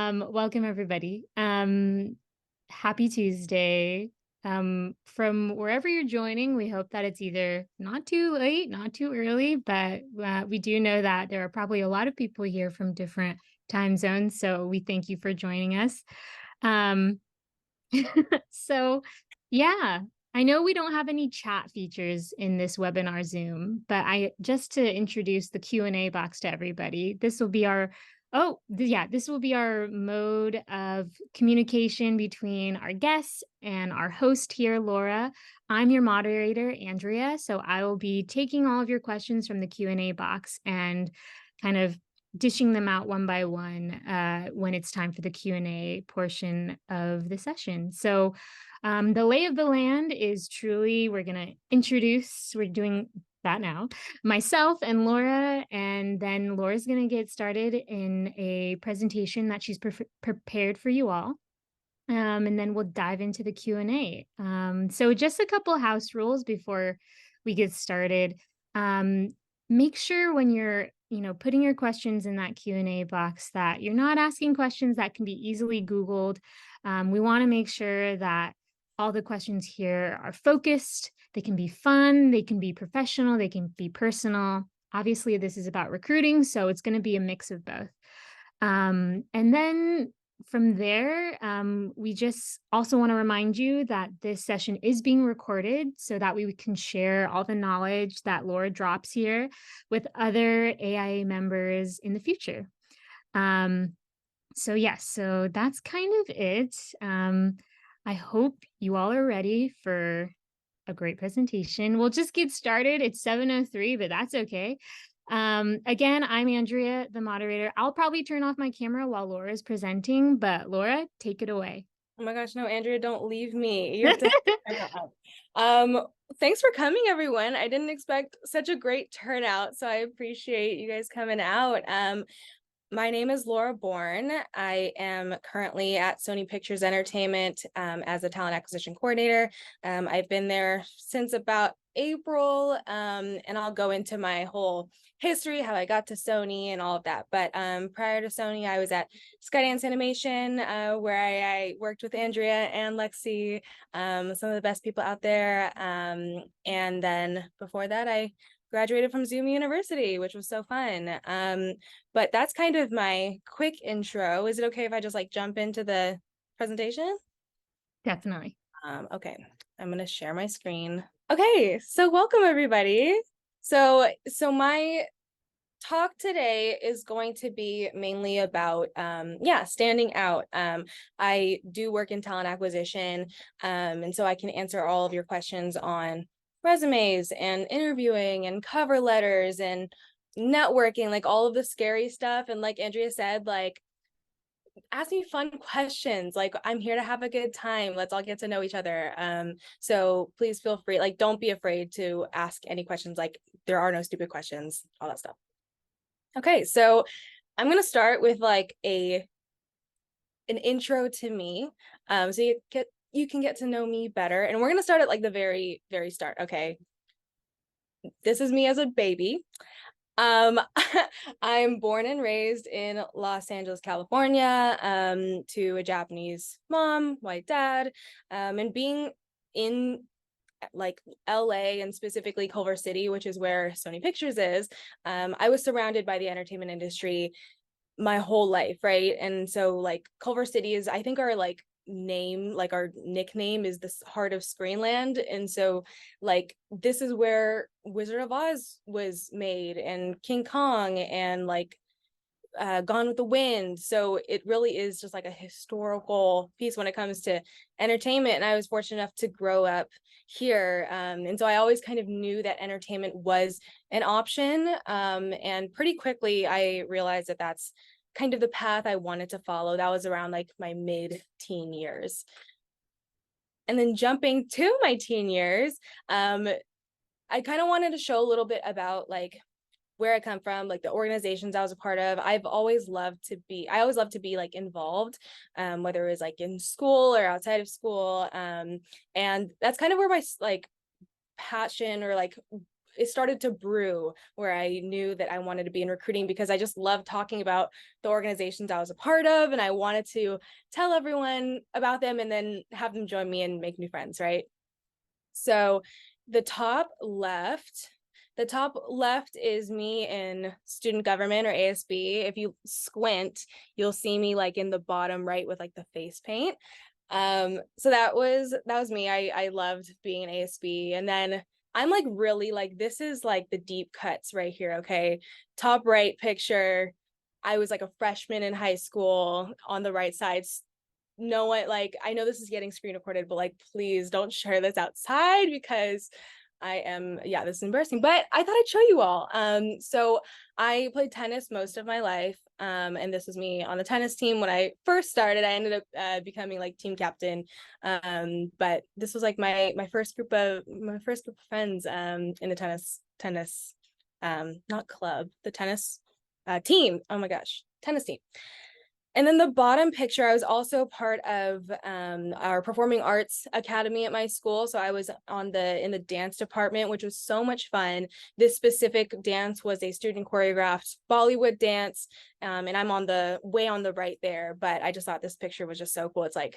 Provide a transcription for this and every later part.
Welcome everybody. Happy Tuesday. From wherever you're joining, we hope that it's either not too late, not too early, but we do know that there are probably a lot of people here from different time zones, so we thank you for joining us. Um, so yeah, I know we don't have any chat features in this webinar Zoom, but just to introduce the Q&A box to everybody, this will be our this will be our mode of communication between our guests and our host here, Laura. I'm your moderator, Andrea, so I will be taking all of your questions from the Q&A box and kind of dishing them out one by one when it's time for the Q&A portion of the session. So the lay of the land is truly, we're doing that now, myself and Laura, and then Laura's going to get started in a presentation that she's prepared for you all. And then we'll dive into the Q&A. So just a couple house rules before we get started. Make sure when you're putting your questions in that Q&A box that you're not asking questions that can be easily Googled. We want to make sure that all the questions here are focused. They can be fun, they can be professional, they can be personal. Obviously, this is about recruiting, so it's going to be a mix of both. And then from there, we just also want to remind you that this session is being recorded so that we can share all the knowledge that Laura drops here with other AIA members in the future. So yes, so that's kind of it. I hope you all are ready for a great presentation. We'll just get started. It's 7:03, but that's okay. Again, I'm Andrea, the moderator. I'll probably turn off my camera while Laura is presenting, but Laura, take it away. Oh my gosh, no, Andrea, don't leave me. You have to thanks for coming, everyone. I didn't expect such a great turnout, so I appreciate you guys coming out. My name is Laura Bourne. I am currently at Sony Pictures Entertainment as a talent acquisition coordinator. I've been there since about April, and I'll go into my whole history, how I got to Sony and all of that. But prior to Sony, I was at Skydance Animation, where I worked with Andrea and Lexi, some of the best people out there. And then before that, I graduated from Zoom University, which was so fun. But that's kind of my quick intro. Is it okay if I just jump into the presentation? Definitely. Okay, I'm gonna share my screen. Okay, so welcome everybody. So my talk today is going to be mainly about standing out. I do work in talent acquisition, and so I can answer all of your questions on resumes and interviewing and cover letters and networking, all of the scary stuff. And like Andrea said, ask me fun questions. I'm here to have a good time. Let's all get to know each other. So please feel free, don't be afraid to ask any questions. There are no stupid questions, all that stuff. Okay, so I'm gonna start with an intro to me, so you can get to know me better. And we're gonna start at the very, very start. Okay, this is me as a baby. I'm born and raised in Los Angeles, California, to a Japanese mom, white dad, and being in LA and specifically Culver City, which is where Sony Pictures is, I was surrounded by the entertainment industry my whole life, right? And so Culver City is, I think, our name, our nickname is the heart of Screenland. And so this is where Wizard of Oz was made, and King Kong, and Gone with the Wind. So it really is just a historical piece when it comes to entertainment. And I was fortunate enough to grow up here. And so I always kind of knew that entertainment was an option. And pretty quickly, I realized that that's kind of the path I wanted to follow. That was around my mid-teen years. And then jumping to my teen years, I kind of wanted to show a little bit about where I come from, the organizations I was a part of. I always loved to be involved, whether it was in school or outside of school. And that's kind of where my passion or it started to brew where I knew that I wanted to be in recruiting, because I just love talking about the organizations I was a part of, and I wanted to tell everyone about them and then have them join me and make new friends, right? So the top left, the top left is me in student government, or ASB. If you squint, you'll see me like in the bottom right with like the face paint. So that was me. I loved being an ASB. And then I'm like really like, this is like the deep cuts right here. Okay. Top right picture. I was like a freshman in high school on the right side. No one, like, I know this is getting screen recorded, but like, please don't share this outside, because yeah, this is embarrassing, but I thought I'd show you all. So I played tennis most of my life. And this was me on the tennis team. When I first started, I ended up becoming like team captain. But this was like my first group of friends in the tennis not club, the tennis team. Oh my gosh, tennis team. And then the bottom picture, I was also part of our performing arts academy at my school. So I was in the dance department, which was so much fun. This specific dance was a student choreographed Bollywood dance. And I'm way on the right there, but I just thought this picture was just so cool. It's like,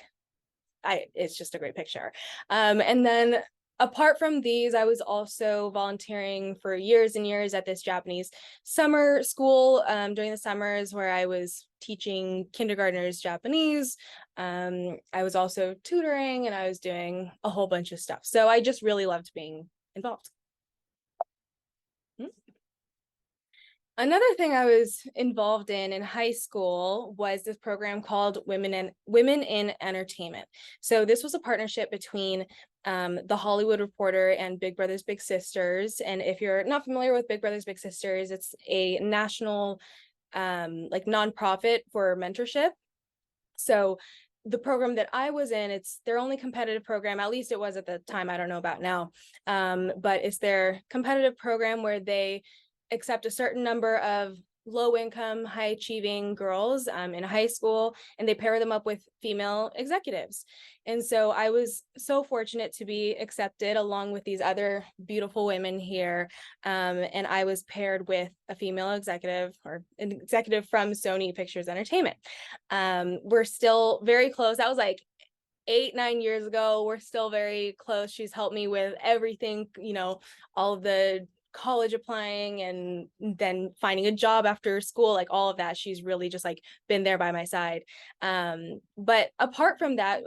it's just a great picture. And then apart from these, I was also volunteering for years and years at this Japanese summer school during the summers, where I was teaching kindergartners Japanese. I was also tutoring, and I was doing a whole bunch of stuff. So I just really loved being involved. Another thing I was involved in high school was this program called Women in Entertainment. So this was a partnership between the Hollywood Reporter and Big Brothers Big Sisters. And if you're not familiar with Big Brothers Big Sisters, it's a national like nonprofit for mentorship. So the program that I was in, it's their only competitive program, at least it was at the time, I don't know about now, but it's their competitive program where they accept a certain number of low income, high achieving girls in high school, and they pair them up with female executives. And so I was so fortunate to be accepted along with these other beautiful women here. And I was paired with a female executive, or an executive from Sony Pictures Entertainment. We're still very close. That was like 8-9 years ago. We're still very close. She's helped me with everything, all of the college applying and then finding a job after school, like all of that. She's really just like been there by my side. But apart from that,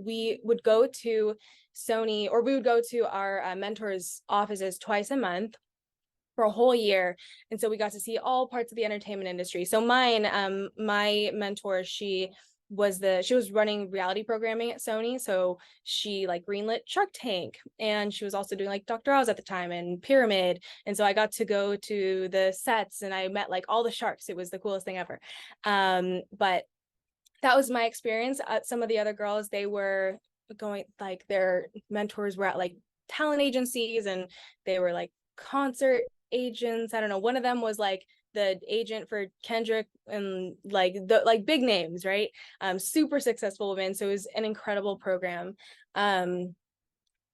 we would go to Sony, or we would go to our mentors' offices twice a month for a whole year. And so we got to see all parts of the entertainment industry. So my mentor, she was running reality programming at Sony. So she like greenlit Shark Tank, and she was also doing like Dr. Oz at the time and Pyramid. And so I got to go to the sets and I met like all the sharks. It was the coolest thing ever. But that was my experience. Some of the other girls, they were going, like their mentors were at like talent agencies, and they were like concert agents. I don't know. One of them was like the agent for Kendrick, and like the big names, right? Super successful women. So it was an incredible program. And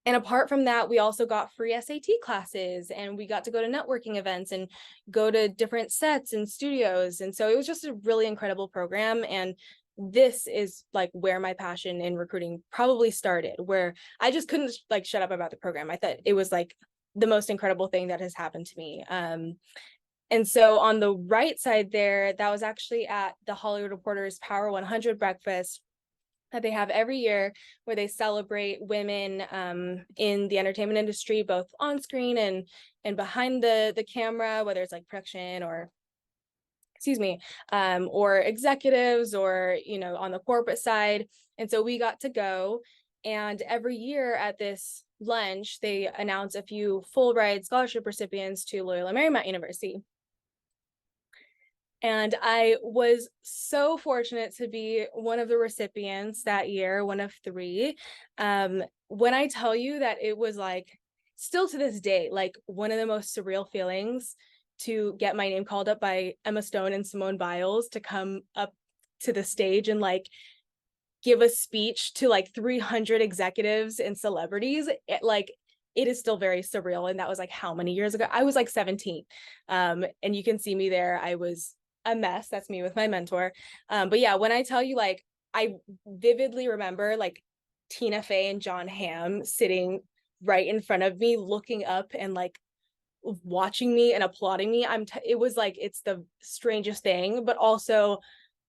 apart from that, we also got free SAT classes, and we got to go to networking events and go to different sets and studios. And so it was just a really incredible program. And this is like where my passion in recruiting probably started, where I just couldn't like shut up about the program. I thought it was like the most incredible thing that has happened to me. And so on the right side there, that was actually at the Hollywood Reporter's Power 100 breakfast that they have every year, where they celebrate women in the entertainment industry, both on screen and behind the camera, whether it's like production or or executives, or on the corporate side. And so we got to go, and every year at this lunch, they announce a few full ride scholarship recipients to Loyola Marymount University. And I was so fortunate to be one of the recipients that year, one of 3. When I tell you that it was like, still to this day, like one of the most surreal feelings to get my name called up by Emma Stone and Simone Biles to come up to the stage and like give a speech to like 300 executives and celebrities. it is still very surreal. And that was like how many years ago? I was like 17. And you can see me there. I was a mess. That's me with my mentor. But yeah, when I tell you, like, I vividly remember like Tina Fey and John Hamm sitting right in front of me, looking up and like watching me and applauding me. It was like, it's the strangest thing, but also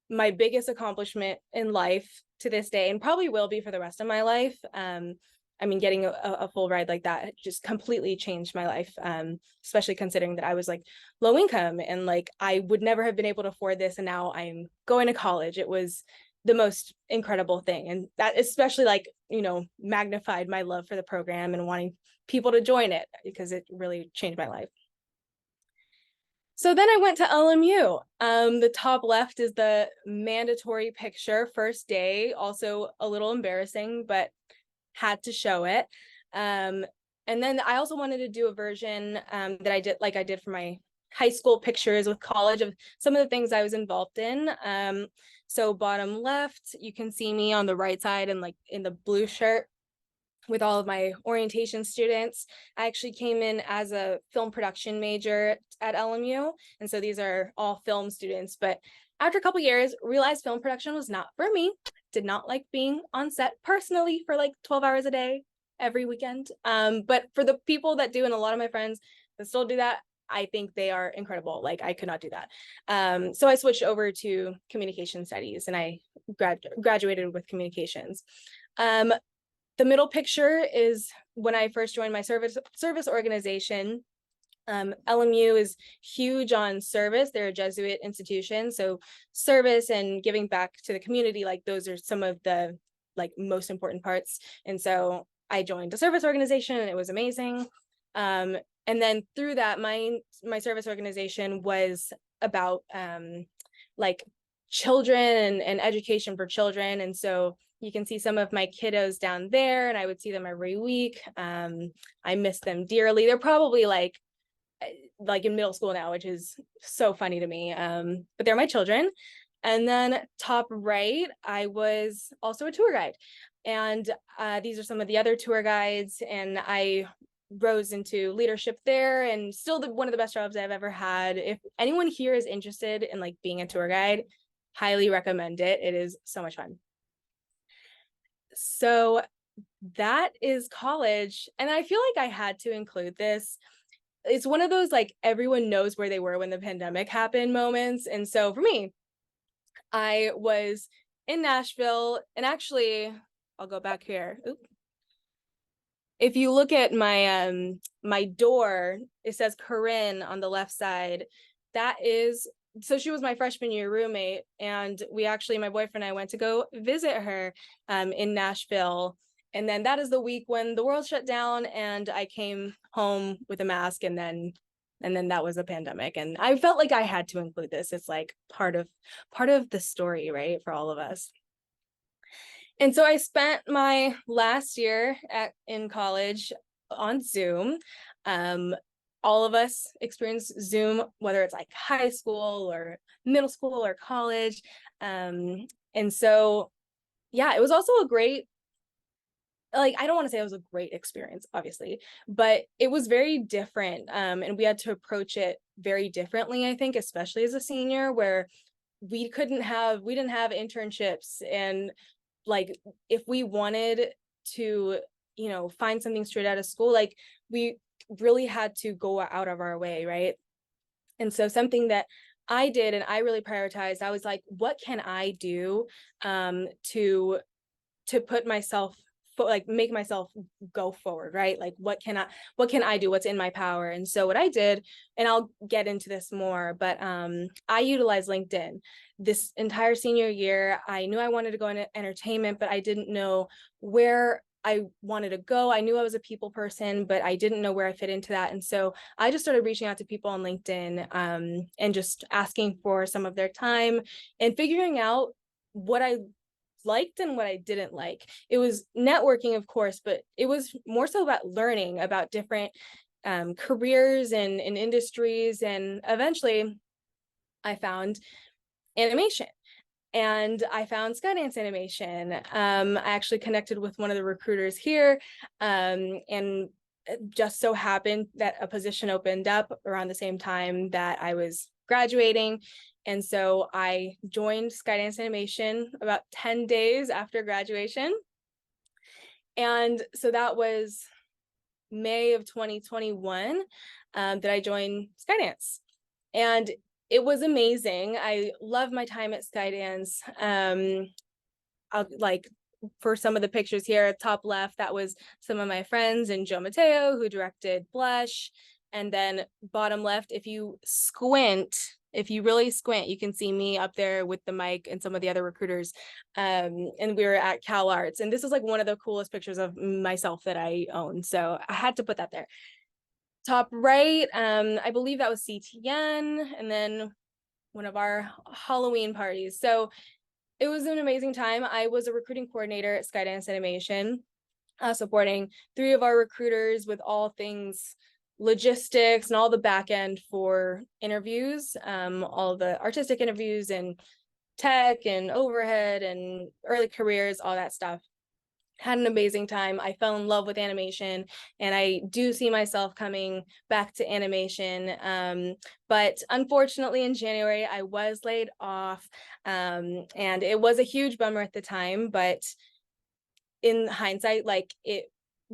my biggest accomplishment in life to this day, and probably will be for the rest of my life. I mean, getting a full ride like that just completely changed my life, especially considering that I was like low income and like I would never have been able to afford this. And now I'm going to college. It was the most incredible thing. And that especially like, you know, magnified my love for the program and wanting people to join it because it really changed my life. So then I went to LMU. The top left is the mandatory picture, first day, also a little embarrassing, but had to show it. And then I also wanted to do a version that I did, like I did for my high school pictures with college, of some of the things I was involved in. So bottom left, you can see me on the right side and like in the blue shirt with all of my orientation students. I actually came in as a film production major at LMU. And so these are all film students, but after a couple years, realized film production was not for me. Did not like being on set personally for like 12 hours a day every weekend. But for the people that do, and a lot of my friends that still do that, I think they are incredible. Like I could not do that. So I switched over to communication studies and I graduated with communications. The middle picture is when I first joined my service organization. LMU is huge on service. They're a Jesuit institution, so service and giving back to the community, like those are some of the like most important parts. And so I joined a service organization, and it was amazing. And then through that, my service organization was about like children and education for children, and so you can see some of my kiddos down there, and I would see them every week. I miss them dearly. They're probably like in middle school now, which is so funny to me. But they're my children. And then top right, I was also a tour guide. And these are some of the other tour guides, and I rose into leadership there, and still one of the best jobs I've ever had. If anyone here is interested in like being a tour guide, highly recommend it. It is so much fun. So that is college. And I feel like I had to include this. It's one of those like everyone knows where they were when the pandemic happened moments. And so for me, I was in Nashville, and actually I'll go back here. Oop. If you look at my my door, it says Corinne on the left side. That is, so she was my freshman year roommate, and we actually, my boyfriend and I went to go visit her in Nashville. And then that is the week when the world shut down and I came home with a mask, and then that was a pandemic. And I felt like I had to include this. It's like part of the story, right, for all of us. And so I spent my last year in college on Zoom. All of us experience Zoom, whether it's like high school or middle school or college. And so, yeah, it was also a great, like, I don't want to say it was a great experience, obviously, but it was very different. And we had to approach it very differently, I think, especially as a senior, where we didn't have internships, and like if we wanted to, you know, find something straight out of school, like we really had to go out of our way, right? And so something that I did and I really prioritized, I was like, what can I do to put myself like make myself go forward, right? Like what can I do, what's in my power? And so what I did, and I'll get into this more, but I utilized LinkedIn this entire senior year. I knew I wanted to go into entertainment, but I didn't know where I wanted to go. I knew I was a people person, but I didn't know where I fit into that. And so I just started reaching out to people on LinkedIn and just asking for some of their time and figuring out what I liked and what I didn't like. It was networking, of course, but it was more so about learning about different careers and industries. And eventually I found animation, and I found Skydance Animation. I actually connected with one of the recruiters here, and it just so happened that a position opened up around the same time that I was graduating. And so I joined Skydance Animation about 10 days after graduation. And so that was May of 2021 that I joined Skydance. And it was amazing. I love my time at Skydance. I'll like for some of the pictures here, top left, that was some of my friends and Joe Mateo, who directed Blush. And then bottom left, if you squint, if you really squint, you can see me up there with the mic and some of the other recruiters. And we were at Cal Arts. And this is like one of the coolest pictures of myself that I own. So I had to put that there. Top right, I believe that was CTN, and then one of our Halloween parties. So it was an amazing time. I was a recruiting coordinator at Skydance Animation, supporting 3 of our recruiters with all things logistics and all the back end for interviews, all the artistic interviews and tech and overhead and early careers, all that stuff. Had an amazing time. I fell in love with animation, and I do see myself coming back to animation. But unfortunately, in January, I was laid off, and it was a huge bummer at the time. But in hindsight, like, it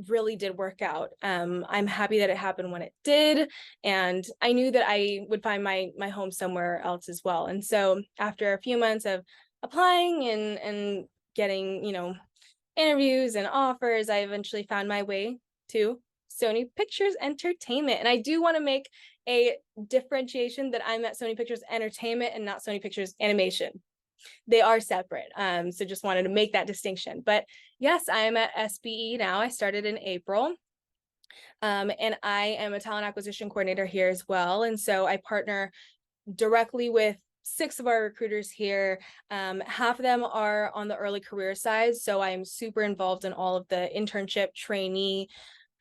really did work out. I'm happy that it happened when it did, and I knew that I would find my home somewhere else as well. And so after a few months of applying and getting, interviews and offers, I eventually found my way to Sony Pictures Entertainment. And I do want to make a differentiation that I'm at Sony Pictures Entertainment and not Sony Pictures Animation. They are separate. So just wanted to make that distinction. But yes, I am at SPE now. I started in April. And I am a talent acquisition coordinator here as well. And so I partner directly with 6 of our recruiters here. Half of them are on the early career side. So I'm super involved in all of the internship, trainee,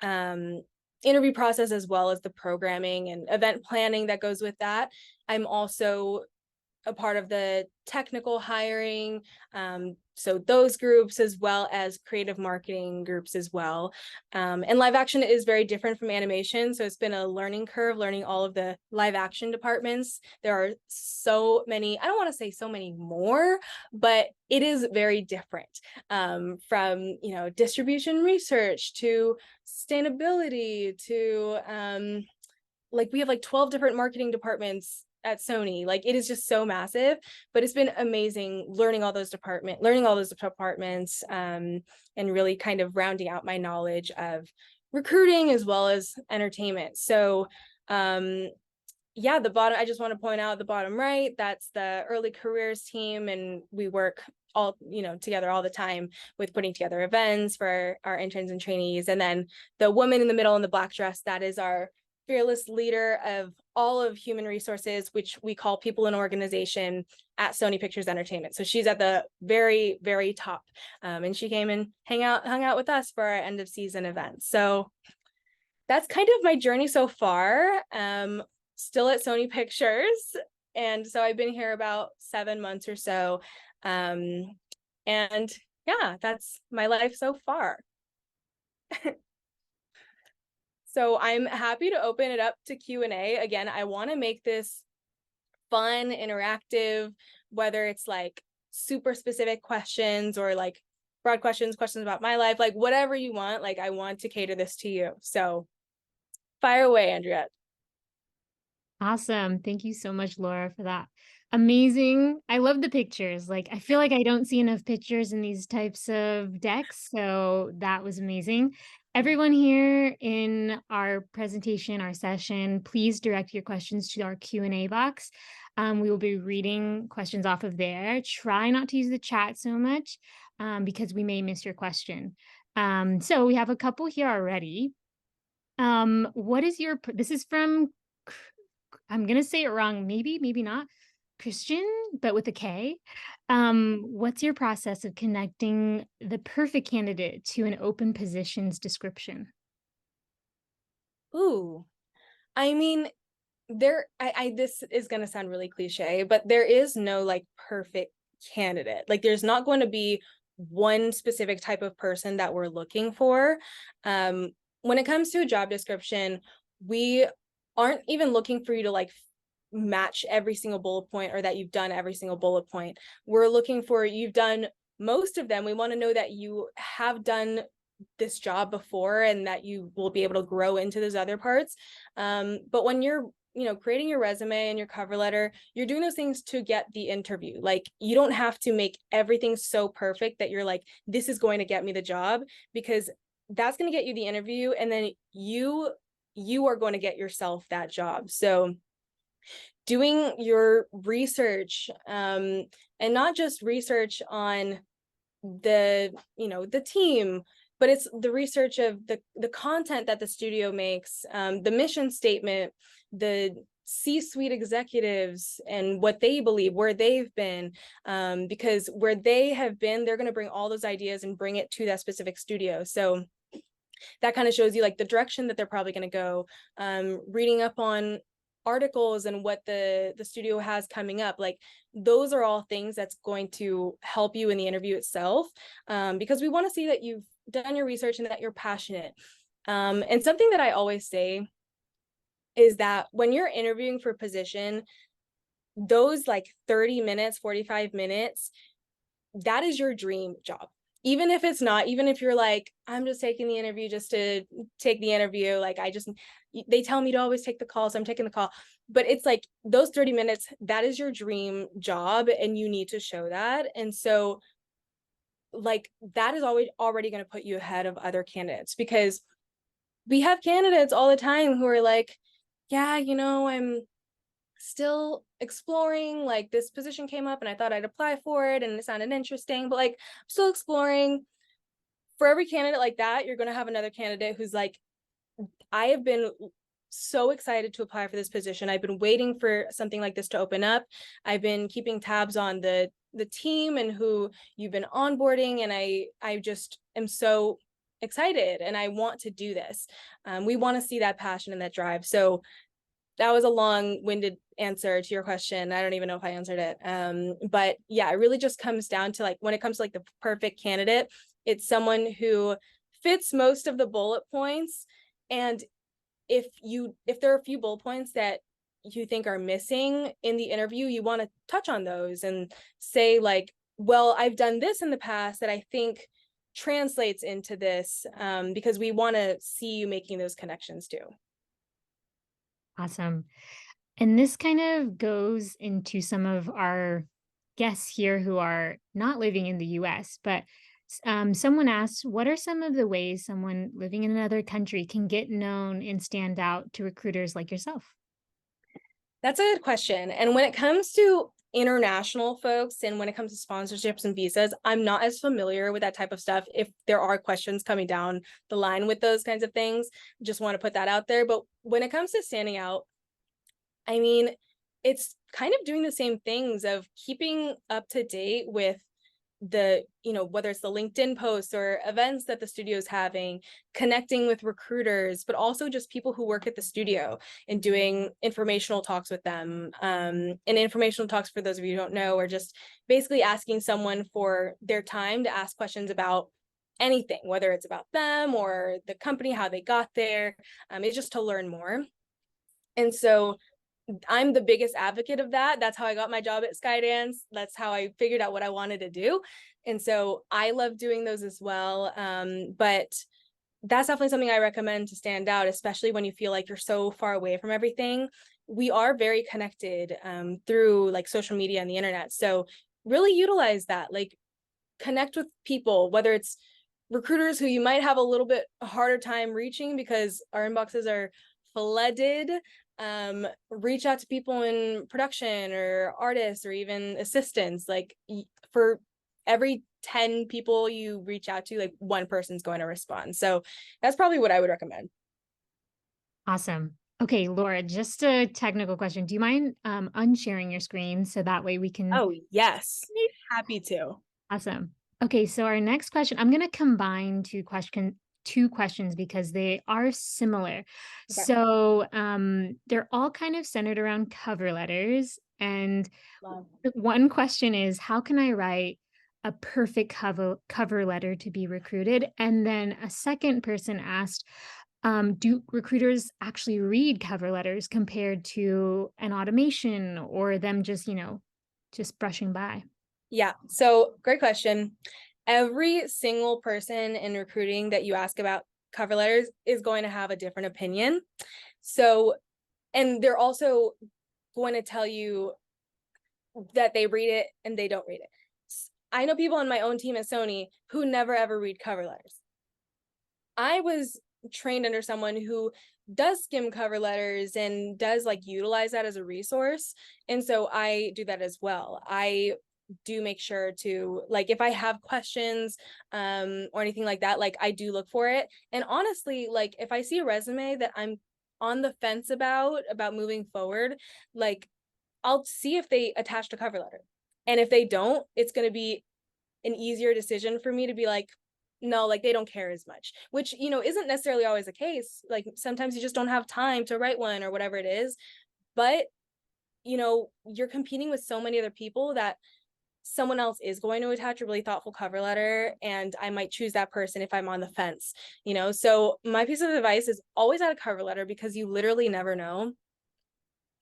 interview process, as well as the programming and event planning that goes with that. I'm also a part of the technical hiring, so those groups, as well as creative marketing groups as well. And live action is very different from animation, so it's been a learning curve, learning all of the live action departments. There are so many, I don't want to say so many more, but it is very different, from distribution research to sustainability to like we have like 12 different marketing departments at Sony. Like, it is just so massive, but it's been amazing learning all those departments, and really kind of rounding out my knowledge of recruiting as well as entertainment. So yeah, the bottom, I just want to point out the bottom right, that's the early careers team, and we work all together all the time with putting together events for our interns and trainees. And then the woman in the middle in the black dress, that is our fearless leader of all of human resources, which we call people in organization at Sony Pictures Entertainment. So she's at the very, very top. And she came and hung out with us for our end of season event. So that's kind of my journey so far. Still at Sony Pictures. And so I've been here about 7 months or so. And yeah, that's my life so far. So I'm happy to open it up to Q&A. Again, I want to make this fun, interactive, whether it's like super specific questions or like broad questions about my life, like whatever you want. Like, I want to cater this to you. So fire away, Andrea. Awesome. Thank you so much, Laura, for that. Amazing. I love the pictures. Like, I feel like I don't see enough pictures in these types of decks, so that was amazing. Everyone here in our presentation, our session, please direct your questions to our Q&A box. We will be reading questions off of there. Try not to use the chat so much, because we may miss your question. So we have a couple here already. What is your, this is from, I'm going to say it wrong, maybe not, Christian, but with a K. What's your process of connecting the perfect candidate to an open positions description? Ooh, I mean, this is going to sound really cliche, but there is no like perfect candidate. Like, there's not going to be one specific type of person that we're looking for. when it comes to a job description, we aren't even looking for you to like match every single bullet point or that you've done every single bullet point. We're looking for you've done most of them. We want to know that you have done this job before and that you will be able to grow into those other parts. But when you're creating your resume and your cover letter, you're doing those things to get the interview. Like, you don't have to make everything so perfect that you're like, this is going to get me the job, because that's going to get you the interview, and then you are going to get yourself that job. So doing your research, and not just research on the team, but it's the research of the content that the studio makes, the mission statement, the C-suite executives and what they believe, where they've been, because where they have been, they're going to bring all those ideas and bring it to that specific studio. So that kind of shows you like the direction that they're probably going to go. Reading up on articles and what the studio has coming up, like those are all things that's going to help you in the interview itself, because we want to see that you've done your research and that you're passionate. And something that I always say is that when you're interviewing for a position, those like 30 minutes, 45 minutes, that is your dream job. Even if it's not, even if you're like, I'm just taking the interview just to take the interview, like they tell me to always take the call, so I'm taking the call. But it's like those 30 minutes, that is your dream job, and you need to show that. And so like that is always already going to put you ahead of other candidates, because we have candidates all the time who are like, yeah, I'm still exploring, like this position came up and I thought I'd apply for it and it sounded interesting, but like I'm still exploring. For every candidate like that, you're going to have another candidate who's like, I have been so excited to apply for this position. I've been waiting for something like this to open up. I've been keeping tabs on the team and who you've been onboarding, and I just am so excited and I want to do this. We want to see that passion and that drive. So that was a long-winded answer to your question. I don't even know if I answered it. But yeah, it really just comes down to like, when it comes to like the perfect candidate, it's someone who fits most of the bullet points. And if there are a few bullet points that you think are missing in the interview, you want to touch on those and say like, well, I've done this in the past that I think translates into this, because we want to see you making those connections too. Awesome. And this kind of goes into some of our guests here who are not living in the US, but someone asked, what are some of the ways someone living in another country can get known and stand out to recruiters like yourself? That's a good question. And when it comes to international folks and when it comes to sponsorships and visas, I'm not as familiar with that type of stuff. If there are questions coming down the line with those kinds of things, just want to put that out there. But when it comes to standing out, I mean, it's kind of doing the same things of keeping up to date with whether it's the LinkedIn posts or events that the studio is having, connecting with recruiters, but also just people who work at the studio and doing informational talks with them. And informational talks, for those of you who don't know, are just basically asking someone for their time to ask questions about anything, whether it's about them or the company, how they got there. It's just to learn more. And so I'm the biggest advocate of that. That's how I got my job at Skydance. That's how I figured out what I wanted to do. And so I love doing those as well. But that's definitely something I recommend to stand out, especially when you feel like you're so far away from everything. We are very connected through like social media and the internet. So really utilize that, like connect with people, whether it's recruiters who you might have a little bit harder time reaching because our inboxes are flooded. Reach out to people in production or artists or even assistants. Like for every 10 people you reach out to, like one person's going to respond. So that's probably what I would recommend. Awesome. Okay, Laura, just a technical question. Do you mind unsharing your screen so that way we can? Oh, yes. Happy to. Awesome. Okay, so our next question, I'm going to combine two questions because they are similar. Okay. So, they're all kind of centered around cover letters, and Love. the one question is, how can I write a perfect cover letter to be recruited? And then a second person asked, Do recruiters actually read cover letters compared to an automation or them just, just brushing by? Yeah. So great question. Every single person in recruiting that you ask about cover letters is going to have a different opinion. So, and they're also going to tell you that they read it and they don't read it. I know people on my own team at Sony who never ever read cover letters. I was trained under someone who does skim cover letters and does like utilize that as a resource. And so I do that as well. I do make sure to, like, if I have questions or anything like that, like I do look for it. And honestly, like if I see a resume that I'm on the fence about moving forward, like I'll see if they attached a cover letter. And if they don't, it's going to be an easier decision for me to be like, no, like they don't care as much, which, isn't necessarily always the case. Like sometimes you just don't have time to write one or whatever it is. But, you're competing with so many other people that someone else is going to attach a really thoughtful cover letter, and I might choose that person if I'm on the fence. So my piece of advice is always add a cover letter because you literally never know.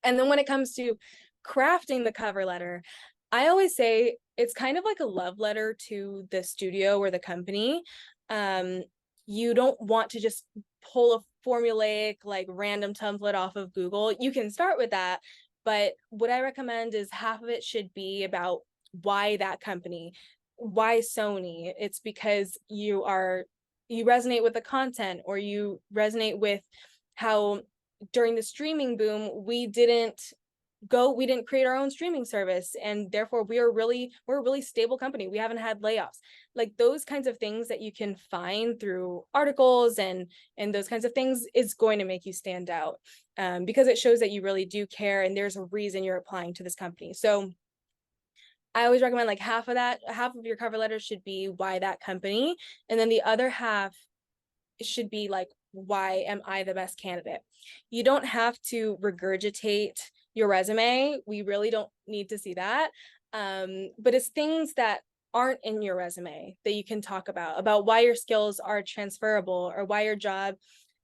And then when it comes to crafting the cover letter, I always say it's kind of like a love letter to the studio or the company. Um, you don't want to just pull a formulaic, like random template off of Google. You can start with that, but what I recommend is half of it should be about why that company, why Sony. It's because you resonate with the content, or you resonate with how during the streaming boom we didn't create our own streaming service, and therefore we're a really stable company. We haven't had layoffs. Like those kinds of things that you can find through articles and those kinds of things is going to make you stand out, because it shows that you really do care and there's a reason you're applying to this company. So I always recommend like half of your cover letter should be why that company, and then the other half should be like, why am I the best candidate? You don't have to regurgitate your resume. We really don't need to see that. But it's things that aren't in your resume that you can talk about why your skills are transferable, or why your job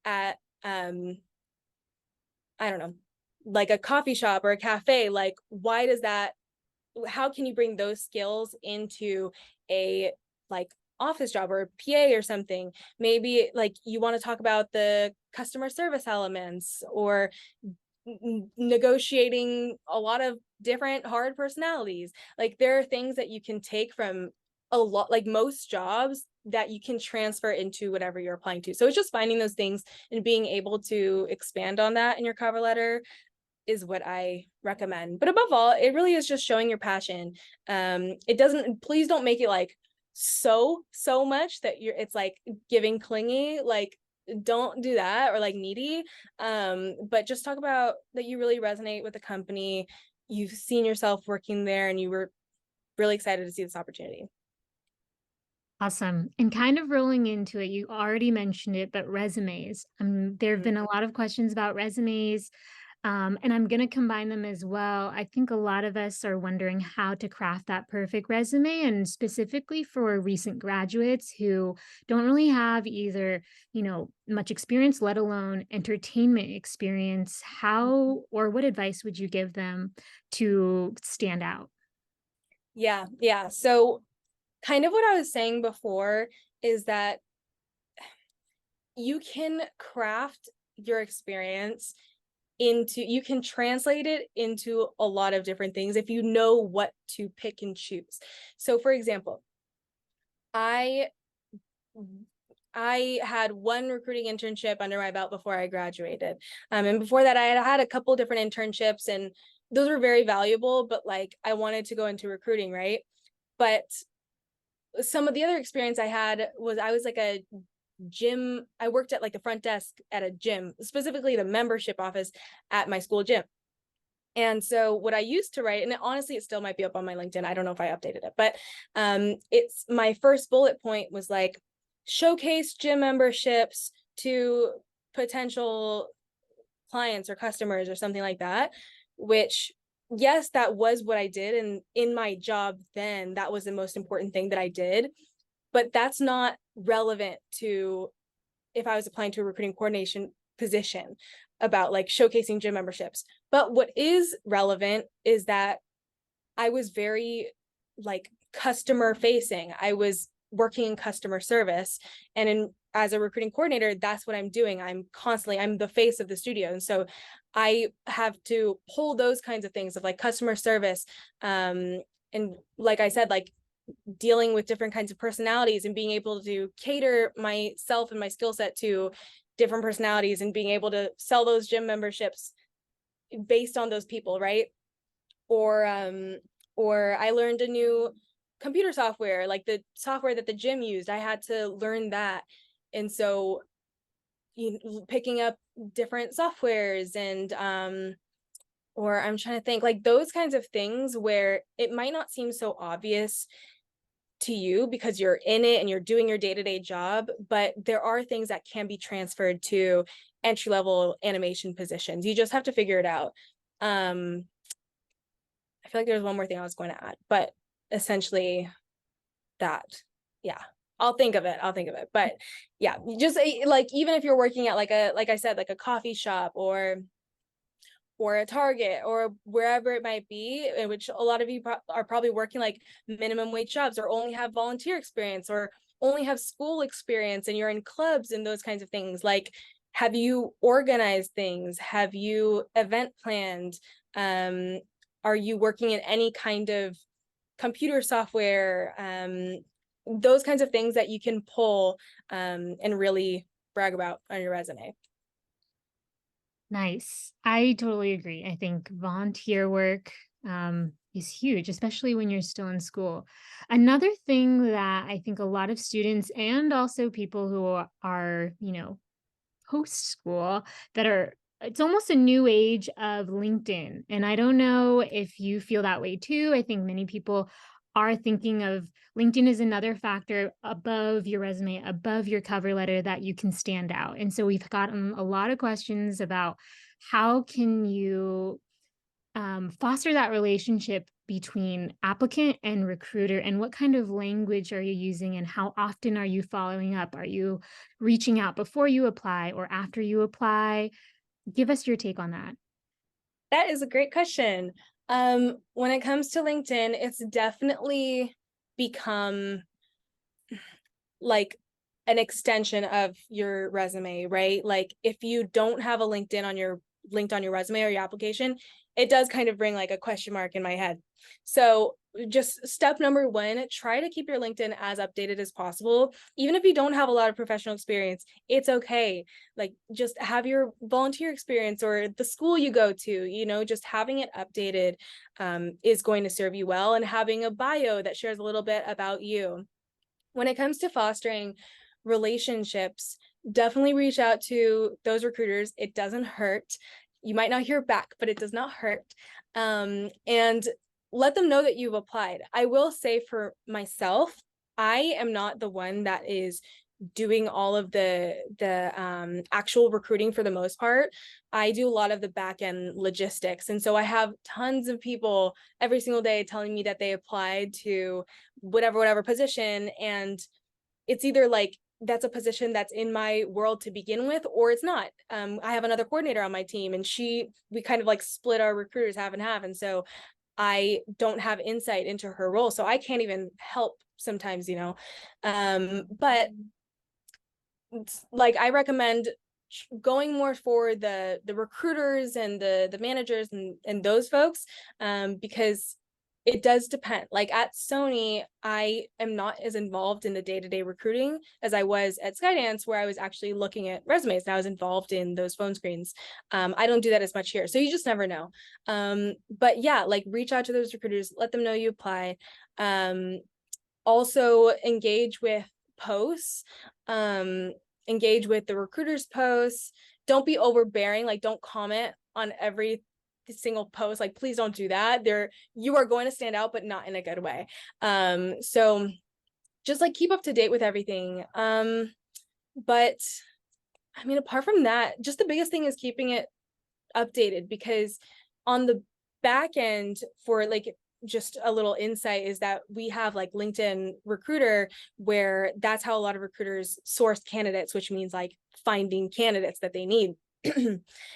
at, I don't know, like a coffee shop or a cafe, like how can you bring those skills into a like office job or a PA or something? Maybe like you want to talk about the customer service elements, or negotiating a lot of different hard personalities. Like there are things that you can take from a lot, like most jobs, that you can transfer into whatever you're applying to. So it's just finding those things and being able to expand on that in your cover letter is what I recommend. But above all, it really is just showing your passion. It doesn't, please don't make it like so much that it's like giving clingy, like don't do that, or like needy. But just talk about that you really resonate with the company, you've seen yourself working there, and you were really excited to see this opportunity. Awesome. And kind of rolling into it, you already mentioned it, but resumes. There have Mhm. been a lot of questions about resumes, and I'm going to combine them as well. I think a lot of us are wondering how to craft that perfect resume, and specifically for recent graduates who don't really have either, much experience, let alone entertainment experience. How or what advice would you give them to stand out? Yeah. So kind of what I was saying before is that you can craft your experience you can translate it into a lot of different things if you know what to pick and choose. So for example, I I had one recruiting internship under my belt before I graduated. And before that I had a couple different internships, and those were very valuable, but like I wanted to go into recruiting, right? But some of the other experience I had was I was like a gym. I worked at like the front desk at a gym, specifically the membership office at my school gym. And so what I used to write, and honestly, it still might be up on my LinkedIn. I don't know if I updated it, but it's my first bullet point was like showcase gym memberships to potential clients or customers or something like that, which yes, that was what I did. And in my job then, that was the most important thing that I did. But that's not relevant to if I was applying to a recruiting coordination position about like showcasing gym memberships. But what is relevant is that I was very like customer facing. I was working in customer service, and as a recruiting coordinator, that's what I'm doing. I'm the face of the studio. And so I have to pull those kinds of things of like customer service. And like I said, like dealing with different kinds of personalities and being able to cater myself and my skill set to different personalities and being able to sell those gym memberships based on those people, right? Or I learned a new computer software, like the software that the gym used. I had to learn that. And so picking up different softwares and or I'm trying to think, like those kinds of things where it might not seem so obvious to you because you're in it and you're doing your day-to-day job, but there are things that can be transferred to entry-level animation positions. You just have to figure it out. I feel like there's one more thing I was going to add, but essentially that, yeah, I'll think of it. But yeah, just like, even if you're working at like I said, like a coffee shop or a Target or wherever it might be, in which a lot of you are probably working like minimum wage jobs or only have volunteer experience or only have school experience and you're in clubs and those kinds of things. Like, have you organized things? Have you event planned? Are you working in any kind of computer software? Those kinds of things that you can pull and really brag about on your resume. Nice. I totally agree. I think volunteer work is huge, especially when you're still in school. Another thing that I think a lot of students and also people who are, post school that are it's almost a new age of LinkedIn. And I don't know if you feel that way too. I think many people are thinking of LinkedIn is another factor above your resume, above your cover letter that you can stand out. And so we've gotten a lot of questions about how can you foster that relationship between applicant and recruiter, and what kind of language are you using and how often are you following up? Are you reaching out before you apply or after you apply? Give us your take on that. That is a great question. When it comes to LinkedIn, it's definitely become like an extension of your resume, right? Like if you don't have a LinkedIn on your linked on your resume or your application, it does kind of bring like a question mark in my head. So just step number one, try to keep your LinkedIn as updated as possible. Even if you don't have a lot of professional experience, it's okay. Like just have your volunteer experience or the school you go to, just having it updated is going to serve you well, and having a bio that shares a little bit about you. When it comes to fostering relationships, definitely reach out to those recruiters. It doesn't hurt. You might not hear back, but it does not hurt. And let them know that you've applied. I will say for myself, I am not the one that is doing all of the actual recruiting for the most part. I do a lot of the back end logistics. And so I have tons of people every single day telling me that they applied to whatever position. And it's either like, that's a position that's in my world to begin with, or it's not. I have another coordinator on my team and we kind of like split our recruiters half and half. And so I don't have insight into her role. So I can't even help sometimes. But like I recommend going more for the recruiters and the managers and those folks, because it does depend. Like at Sony, I am not as involved in the day-to-day recruiting as I was at Skydance, where I was actually looking at resumes and I was involved in those phone screens. I don't do that as much here, so you just never know. But yeah, like reach out to those recruiters, let them know you apply. Also engage with posts, engage with the recruiters posts. Don't be overbearing. Like don't comment on every single post. Like please don't do that. You are going to stand out, but not in a good way. So just like keep up to date with everything. But I mean, apart from that, just the biggest thing is keeping it updated, because on the back end for like just a little insight is that we have like LinkedIn Recruiter, where that's how a lot of recruiters source candidates, which means like finding candidates that they need.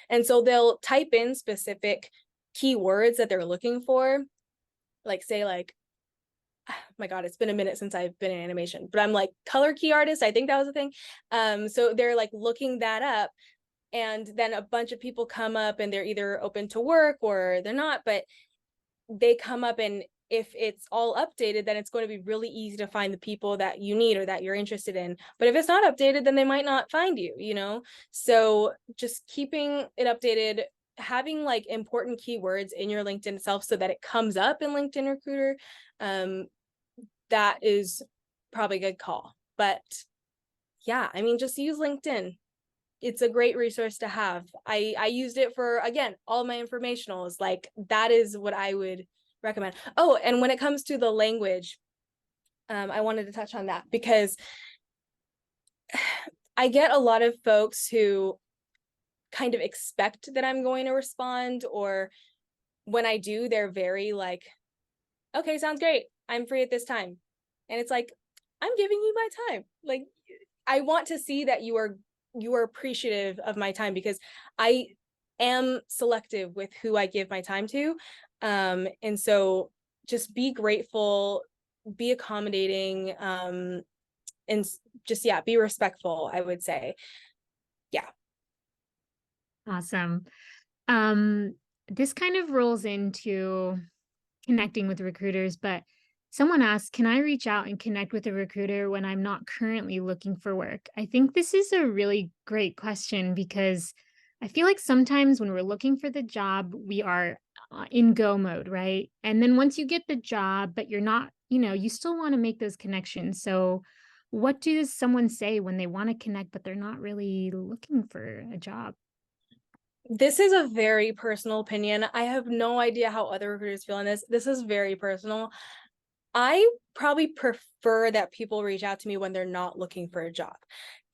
And so they'll type in specific keywords that they're looking for, like say like, my God, it's been a minute since I've been in animation, but I'm like color key artist. I think that was a thing. So they're like looking that up, and then a bunch of people come up and they're either open to work or they're not, but they come up, and if it's all updated, then it's going to be really easy to find the people that you need or that you're interested in. But if it's not updated, then they might not find you, you know? So just keeping it updated, having like important keywords in your LinkedIn itself so that it comes up in LinkedIn Recruiter, that is probably a good call. But yeah, I mean, just use LinkedIn. It's a great resource to have. I used it for, again, all my informationals. Like that is what I would recommend. Oh, and when it comes to the language, I wanted to touch on that because I get a lot of folks who kind of expect that I'm going to respond, or when I do, they're very like, okay, sounds great. I'm free at this time. And it's like, I'm giving you my time. Like, I want to see that you are appreciative of my time, because I am selective with who I give my time to. And so just be grateful, be accommodating, and just, yeah, be respectful, I would say. Yeah. Awesome. Um, this kind of rolls into connecting with recruiters, but someone asked, can I reach out and connect with a recruiter when I'm not currently looking for work? I think this is a really great question because I feel like sometimes when we're looking for the job, we are in go mode, right? And then once you get the job, but you're not, you still want to make those connections. So, what does someone say when they want to connect, but they're not really looking for a job? This is a very personal opinion. I have no idea how other recruiters feel on this. This is very personal. I probably prefer that people reach out to me when they're not looking for a job.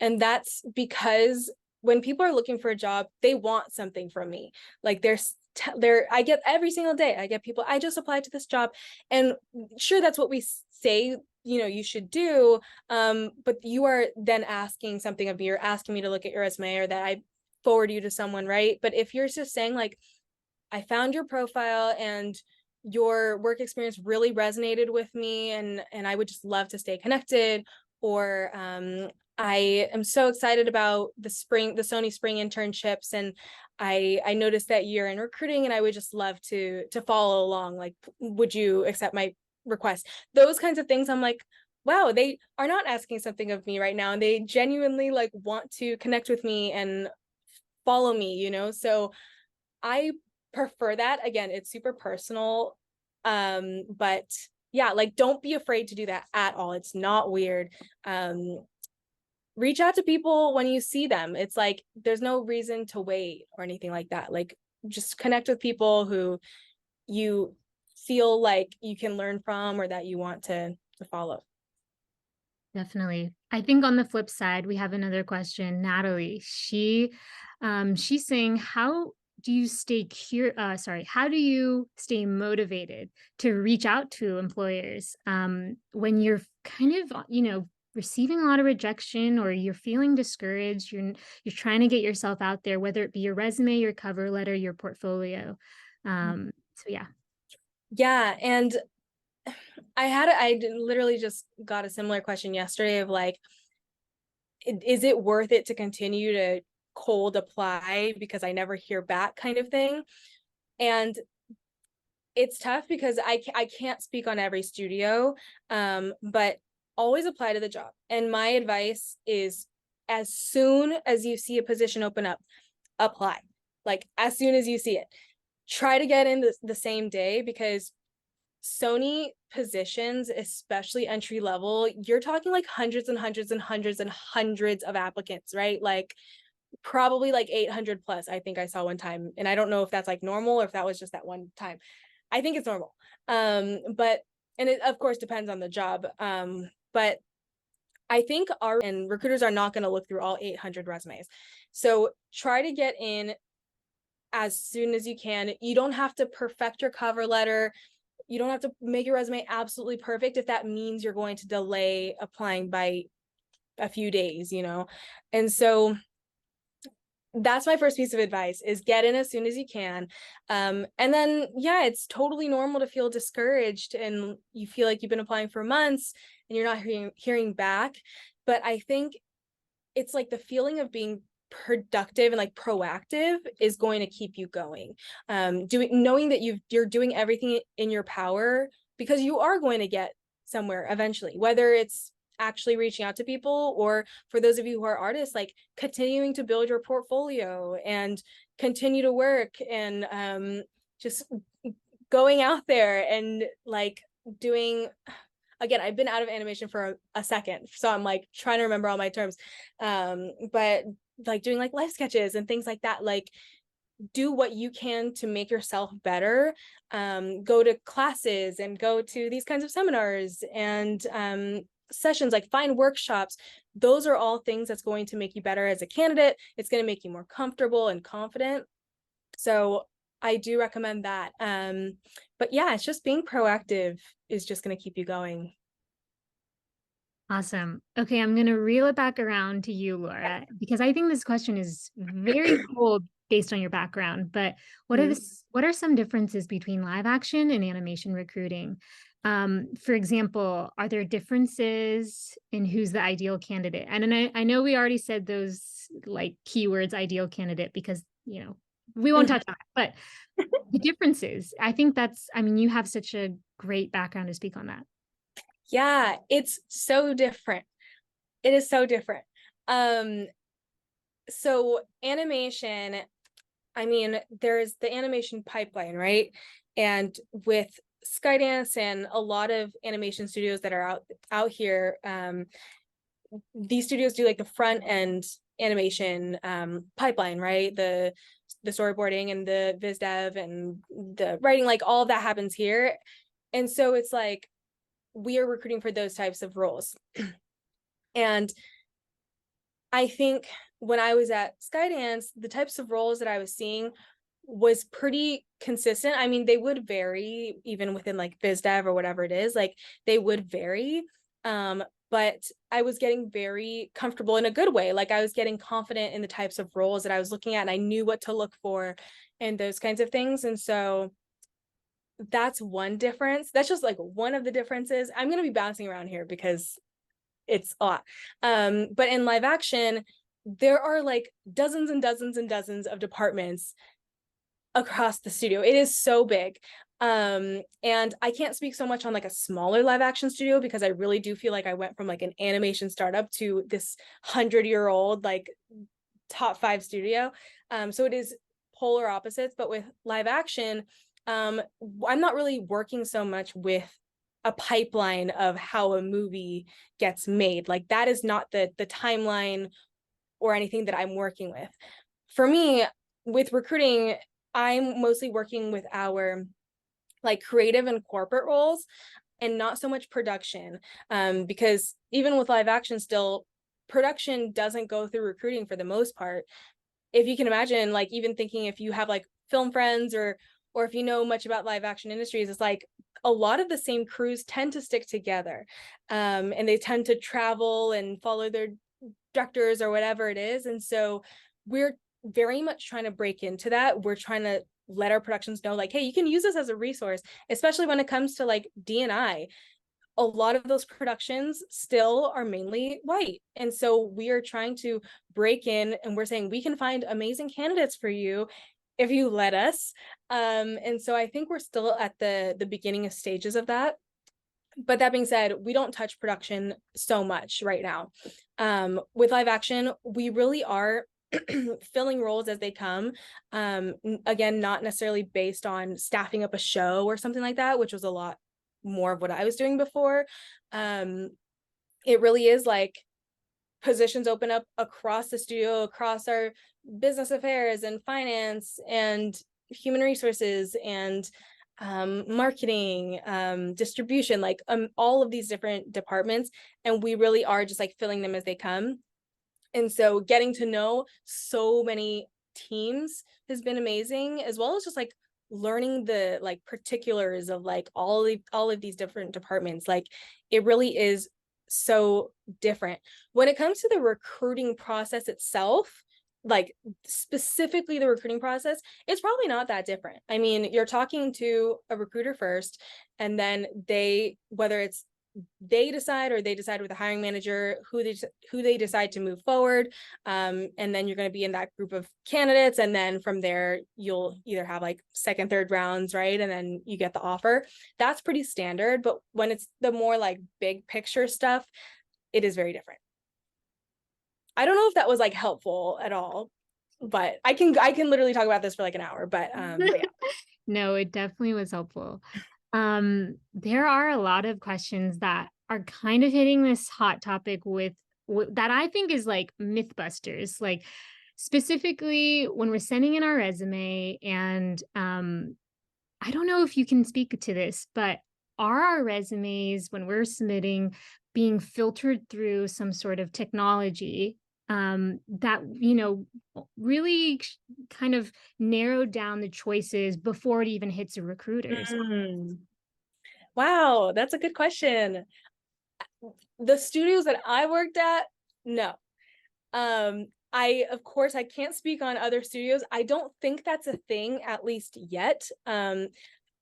And that's because when people are looking for a job, they want something from me. Like I get every single day, I get people, I just applied to this job. And sure, that's what we say, you should do. But you are then asking something of me. You're asking me to look at your resume, or that I forward you to someone, right? But if you're just saying like, I found your profile and your work experience really resonated with me, and I would just love to stay connected, or I am so excited about the Sony spring internships, and I noticed that you're in recruiting, and I would just love to follow along. Like, would you accept my request? Those kinds of things. I'm like, wow, they are not asking something of me right now, and they genuinely like want to connect with me and follow me, So I prefer that. Again, it's super personal. But yeah, like don't be afraid to do that at all. It's not weird. Reach out to people when you see them. It's like there's no reason to wait or anything like that. Like just connect with people who you feel like you can learn from, or that you want to follow. Definitely. I think on the flip side, we have another question. Natalie, she's saying, how do you stay motivated to reach out to employers when you're kind of, receiving a lot of rejection, or you're feeling discouraged, you're trying to get yourself out there, whether it be your resume, your cover letter, your portfolio. So yeah. Yeah, and I literally just got a similar question yesterday of like, is it worth it to continue to cold apply because I never hear back, kind of thing? And it's tough because I can't speak on every studio, but always apply to the job. And my advice is, as soon as you see a position open up, apply. Like as soon as you see it, try to get in the same day, because Sony positions, especially entry level, you're talking like hundreds and hundreds and hundreds and hundreds of applicants, right? Like probably like 800 plus, I think I saw one time. And I don't know if that's like normal or if that was just that one time. I think it's normal. But, and it of course depends on the job. But I think and recruiters are not going to look through all 800 resumes. So try to get in as soon as you can. You don't have to perfect your cover letter You don't have to make your resume absolutely perfect if that means you're going to delay applying by a few days, you know? And so that's my first piece of advice, is get in as soon as you can. And then, yeah, it's totally normal to feel discouraged and you feel like you've been applying for months and you're not hearing back. But I think it's like the feeling of being productive and like proactive is going to keep you going. Knowing that you're doing everything in your power, because you are going to get somewhere eventually, whether it's actually reaching out to people, or for those of you who are artists, like continuing to build your portfolio and continue to work, and just going out there and like doing, again, I've been out of animation for a second, so I'm like trying to remember all my terms. But like doing like life sketches and things like that, like do what you can to make yourself better. Go to classes and go to these kinds of seminars and sessions, like find workshops. Those are all things that's going to make you better as a candidate. It's going to make you more comfortable and confident. So I do recommend that. But yeah, it's just being proactive is just going to keep you going. Awesome. Okay, I'm going to reel it back around to you, Laura, because I think this question is very cool based on your background. But Mhm. what are some differences between live action and animation recruiting? For example, are there differences in who's the ideal candidate? And I know we already said those like keywords, ideal candidate, because we won't touch on it, but the differences. I think I mean, you have such a great background to speak on that. Yeah, it's so different. It is so different. Um, so animation, I mean, there's the animation pipeline, right? And with Skydance and a lot of animation studios that are out here, these studios do like the front end animation pipeline, right? The storyboarding and the viz dev and the writing, like all of that happens here. And so it's like we are recruiting for those types of roles. And I think when I was at Skydance, the types of roles that I was seeing was pretty consistent. I mean, they would vary even within like biz dev or whatever it is, like they would vary. But I was getting very comfortable in a good way. Like I was getting confident in the types of roles that I was looking at, and I knew what to look for and those kinds of things. And so that's one difference. That's just like one of the differences. I'm going to be bouncing around here because it's a lot. But in live action, there are like dozens and dozens and dozens of departments across the studio. It is so big. And I can't speak so much on like a smaller live action studio, because I really do feel like I went from like an animation startup to this 100-year-old like top 5 studio. So it is polar opposites. But with live action, I'm not really working so much with a pipeline of how a movie gets made. Like that is not the timeline or anything that I'm working with. For me, with recruiting, I'm mostly working with our like creative and corporate roles, and not so much production. Because even with live action, still production doesn't go through recruiting for the most part. If you can imagine, like even thinking, if you have like film friends, or if you know much about live action industries, it's like a lot of the same crews tend to stick together, and they tend to travel and follow their directors or whatever it is. And so we're very much trying to break into that. We're trying to let our productions know, like, hey, you can use this as a resource, especially when it comes to like D&I. A lot of those productions still are mainly white. And so we are trying to break in, and we're saying we can find amazing candidates for you if you let us. And so I think we're still at the beginning of stages of that. But that being said, we don't touch production so much right now. With live action, we really are filling roles as they come. Again, not necessarily based on staffing up a show or something like that, which was a lot more of what I was doing before. It really is like positions open up across the studio, across our business affairs and finance and human resources and marketing, distribution, like all of these different departments. And we really are just like filling them as they come. And so getting to know so many teams has been amazing, as well as just like learning the like particulars of like all of these different departments. Like it really is so different. When it comes to the recruiting process itself, like specifically the recruiting process, it's probably not that different. I mean, you're talking to a recruiter first, and then whether it's they decide or they decide with the hiring manager who they decide to move forward, and then you're going to be in that group of candidates, and then from there you'll either have like second, third rounds, right, and then you get the offer. That's pretty standard. But when it's the more like big picture stuff, it is very different. I don't know if that was like helpful at all, but I can literally talk about this for like an hour. But yeah. No, it definitely was helpful. There are a lot of questions that are kind of hitting this hot topic with that I think is like mythbusters, like specifically when we're sending in our resume and I don't know if you can speak to this, but are our resumes when we're submitting being filtered through some sort of technology that, really kind of narrowed down the choices before it even hits the recruiters? Mm. Wow, that's a good question. The studios that I worked at, no. Of course, I can't speak on other studios. I don't think that's a thing, at least yet.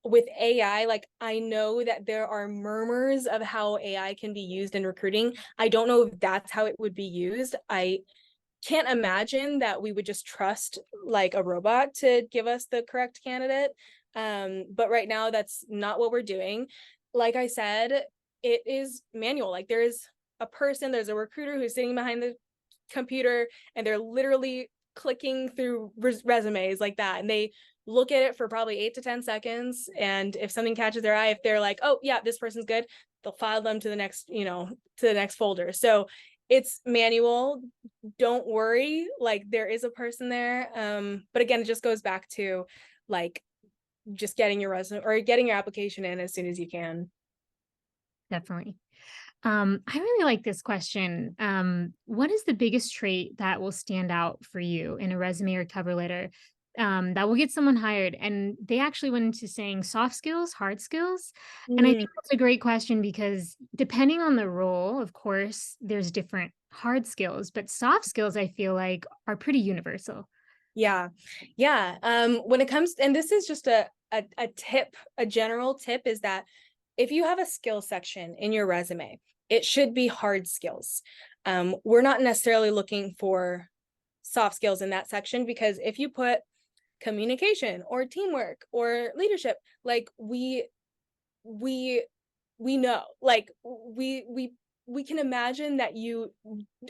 With AI, like I know that there are murmurs of how AI can be used in recruiting. I don't know if that's how it would be used. I can't imagine that we would just trust like a robot to give us the correct candidate. But right now, that's not what we're doing. Like I said, it is manual. Like there's there's a recruiter who's sitting behind the computer, and they're literally clicking through resumes like that. And they look at it for probably 8 to 10 seconds. And if something catches their eye, if they're like, oh yeah, this person's good, they'll file them to the next, to the next folder. So it's manual. Don't worry, like there is a person there. But again, it just goes back to like just getting your resume or getting your application in as soon as you can. Definitely. I really like this question. What is the biggest trait that will stand out for you in a resume or cover letter that will get someone hired? And they actually went into saying soft skills, hard skills. And I Mm, think that's a great question because depending on the role, of course, there's different hard skills, but soft skills, I feel like, are pretty universal. yeah. Yeah. When it comes, and this is just a tip, a general tip, is that if you have a skill section in your resume, it should be hard skills. We're not necessarily looking for soft skills in that section, because if you put communication or teamwork or leadership, like we know, like we can imagine that you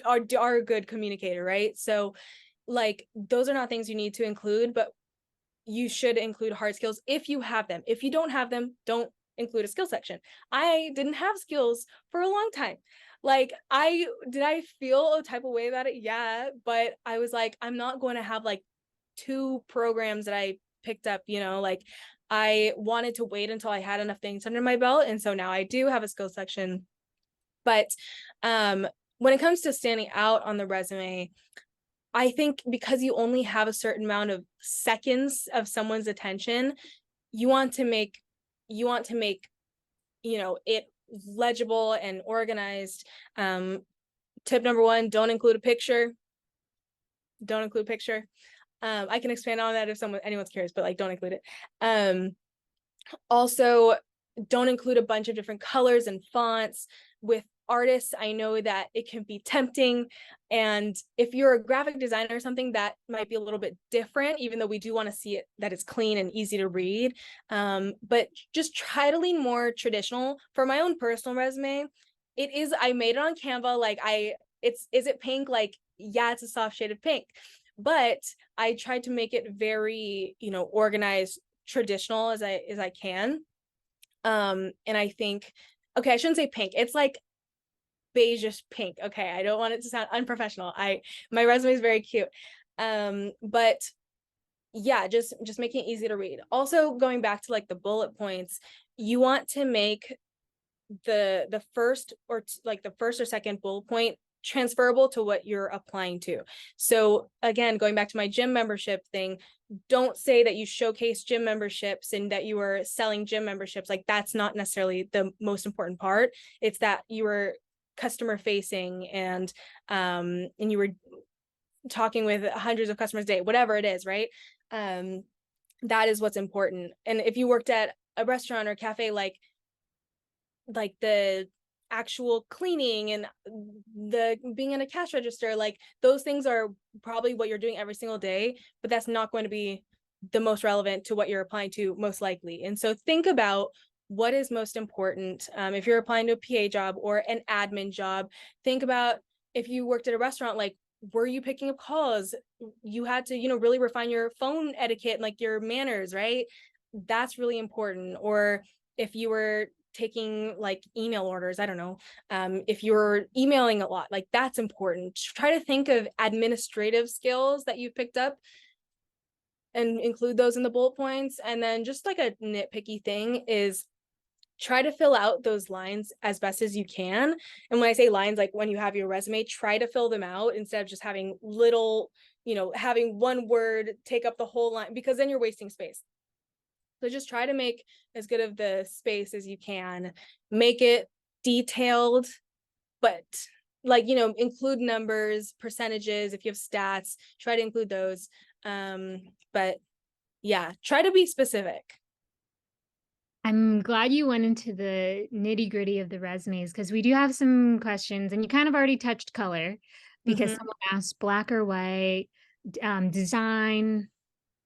are a good communicator, right? So like those are not things you need to include, but you should include hard skills if you have them. If you don't have them, don't include a skill section. I didn't have skills for a long time. Like I feel a type of way about it? Yeah, but I was like, I'm not going to have like 2 programs that I picked up, like I wanted to wait until I had enough things under my belt. And so now I do have a skill section. But when it comes to standing out on the resume, I think because you only have a certain amount of seconds of someone's attention, you want to make it legible and organized. Tip number 1, don't include a picture. Don't include picture. I can expand on that if anyone's curious, but like don't include it. Also, don't include a bunch of different colors and fonts. With artists, I know that it can be tempting, and if you're a graphic designer or something, that might be a little bit different, even though we do want to see it that it's clean and easy to read. But just try to lean more traditional. For my own personal resume, I made it on Canva. Like is it pink? Like, yeah, it's a soft shade of pink, but I tried to make it very, organized, traditional as I can. And I think, okay, I shouldn't say pink. It's like beigeish pink. Okay, I don't want it to sound unprofessional. My resume is very cute. But yeah, just making it easy to read. Also, going back to like the bullet points, you want to make the first or second bullet point transferable to what you're applying to. So again, going back to my gym membership thing, don't say that you showcase gym memberships and that you are selling gym memberships. Like, that's not necessarily the most important part. It's that you were customer facing, and you were talking with hundreds of customers a day, whatever it is, right? That is what's important. And if you worked at a restaurant or cafe, like the actual cleaning and the being in a cash register, like those things are probably what you're doing every single day, but that's not going to be the most relevant to what you're applying to most likely. And so think about what is most important. If you're applying to a PA job or an admin job, think about if you worked at a restaurant, like, were you picking up calls? You had to, really refine your phone etiquette and like your manners, right? That's really important. Or if you were taking like email orders, I don't know, if you're emailing a lot, like that's important. Try to think of administrative skills that you've picked up and include those in the bullet points. And then just like a nitpicky thing is try to fill out those lines as best as you can. And when I say lines, like when you have your resume, try to fill them out instead of just having little, having one word take up the whole line, because then you're wasting space. So just try to make as good of the space as you can. Make it detailed, but like, include numbers, percentages. If you have stats, try to include those. But yeah, try to be specific. I'm glad you went into the nitty-gritty of the resumes, because we do have some questions, and you kind of already touched color because Mm-hmm. someone asked black or white, design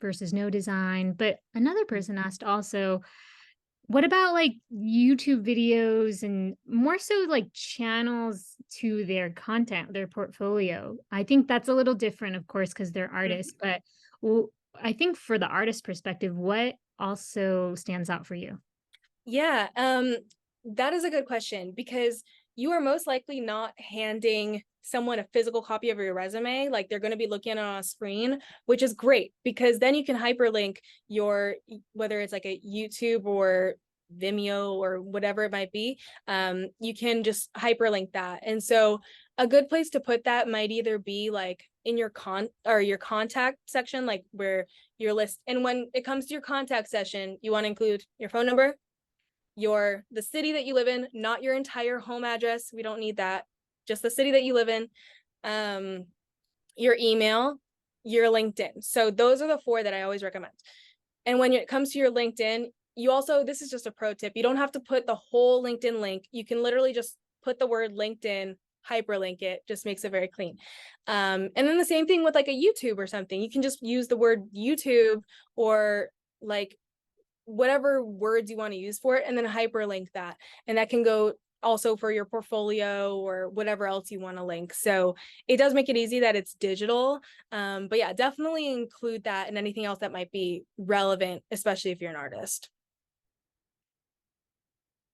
versus no design. But another person asked also, what about like YouTube videos and more so like channels to their content, their portfolio? I think that's a little different, of course, because they're artists. But well, I think for the artist perspective, what also stands out for you? Yeah, that is a good question, because you are most likely not handing someone a physical copy of your resume. Like, they're going to be looking at it on a screen, which is great because then you can hyperlink your, whether it's like a YouTube or Vimeo or whatever it might be, you can just hyperlink that. And so a good place to put that might either be like in your your contact section, like where your list. And when it comes to your contact session, you want to include your phone number, the city that you live in, not your entire home address. We don't need that. Just the city that you live in, your email, your LinkedIn. So those are the 4 that I always recommend. And when it comes to your LinkedIn, you also, this is just a pro tip, you don't have to put the whole LinkedIn link. You can literally just put the word LinkedIn, hyperlink it, just makes it very clean. And then the same thing with like a YouTube or something. You can just use the word YouTube or like whatever words you want to use for it, and then hyperlink that. And that can go also for your portfolio or whatever else you want to link. So it does make it easy that it's digital. But yeah, definitely include that and anything else that might be relevant, especially if you're an artist.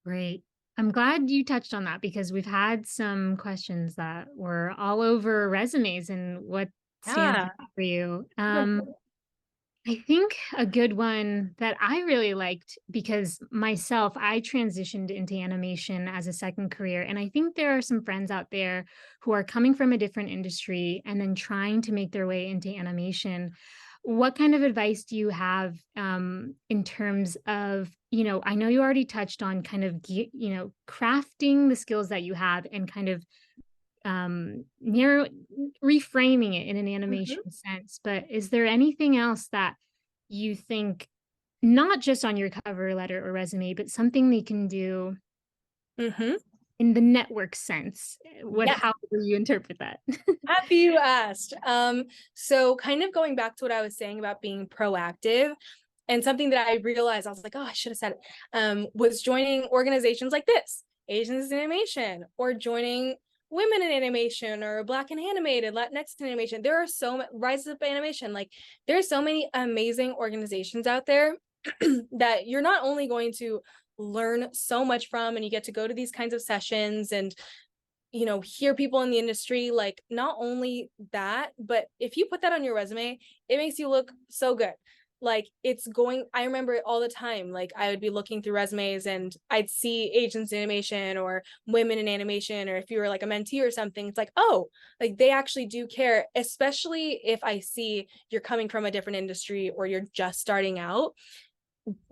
Great. I'm glad you touched on that because we've had some questions that were all over resumes and what stands Yeah. out for you. I think a good one that I really liked, because myself, I transitioned into animation as a second career. And I think there are some friends out there who are coming from a different industry and then trying to make their way into animation. What kind of advice do you have in terms of, I know you already touched on kind of, crafting the skills that you have and kind of narrow reframing it in an Mm-hmm. animation sense, but is there anything else that you think, not just on your cover letter or resume, but something they can do Mm-hmm. in the network sense? Yes. How do you interpret that? Happy you asked. So kind of going back to what I was saying about being proactive, and something that I realized, I was like, oh, I should have said it, was joining organizations like this, Asians in Animation, or joining Women in Animation, or Black and Animated, Latinx in Animation. There are Rise Up Animation. Like, there's so many amazing organizations out there that you're not only going to learn so much from, and you get to go to these kinds of sessions and hear people in the industry. Like, not only that, but if you put that on your resume, it makes you look so good. like I remember it all the time. Like I would be looking through resumes and I'd see agents in animation or women in animation, or if you were like a mentee or something, it's like, oh, like they actually do care, especially if I see you're coming from a different industry or you're just starting out.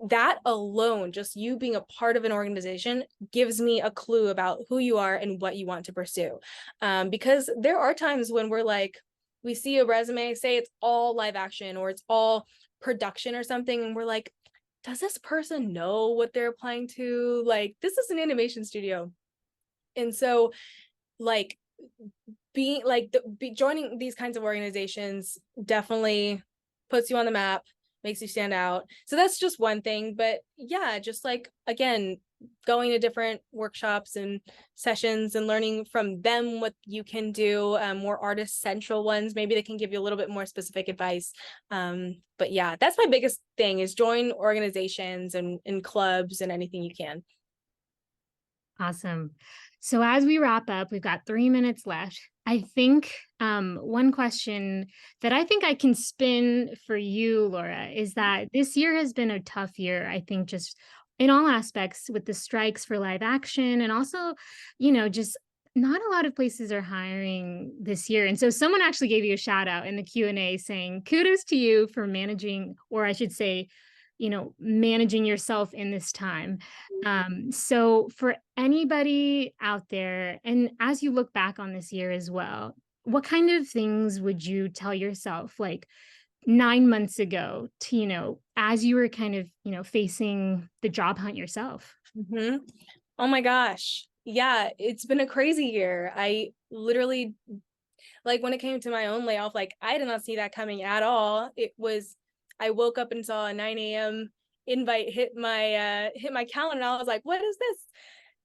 That alone, just you being a part of an organization, gives me a clue about who you are and what you want to pursue. Because there are times when we're like, we see a resume, say it's all live action or it's all production or something, and we're like, does this person know what they're applying to? Like, this is an animation studio. And so, like, being like joining these kinds of organizations definitely puts you on the map, makes you stand out. So that's just one thing. But yeah, just like, again, going to different workshops and sessions and learning from them what you can do, more artist central ones, maybe they can give you a little bit more specific advice. But yeah, that's my biggest thing, is join organizations and clubs and anything you can. Awesome. So as we wrap up, we've got 3 minutes left. I think one question that I think I can spin for you, Laura, is that this year has been a tough year. I think just in all aspects, with the strikes for live action, and also, just not a lot of places are hiring this year. And so someone actually gave you a shout out in the Q&A saying, kudos to you for managing, or I should say, managing yourself in this time. So for anybody out there, and as you look back on this year as well, what kind of things would you tell yourself like 9 months ago to, as you were kind of, facing the job hunt yourself? Mm-hmm. Oh my gosh. Yeah, it's been a crazy year. I literally, like when it came to my own layoff, like I did not see that coming at all. I woke up and saw a 9 a.m. invite hit my calendar, and I was like, what is this?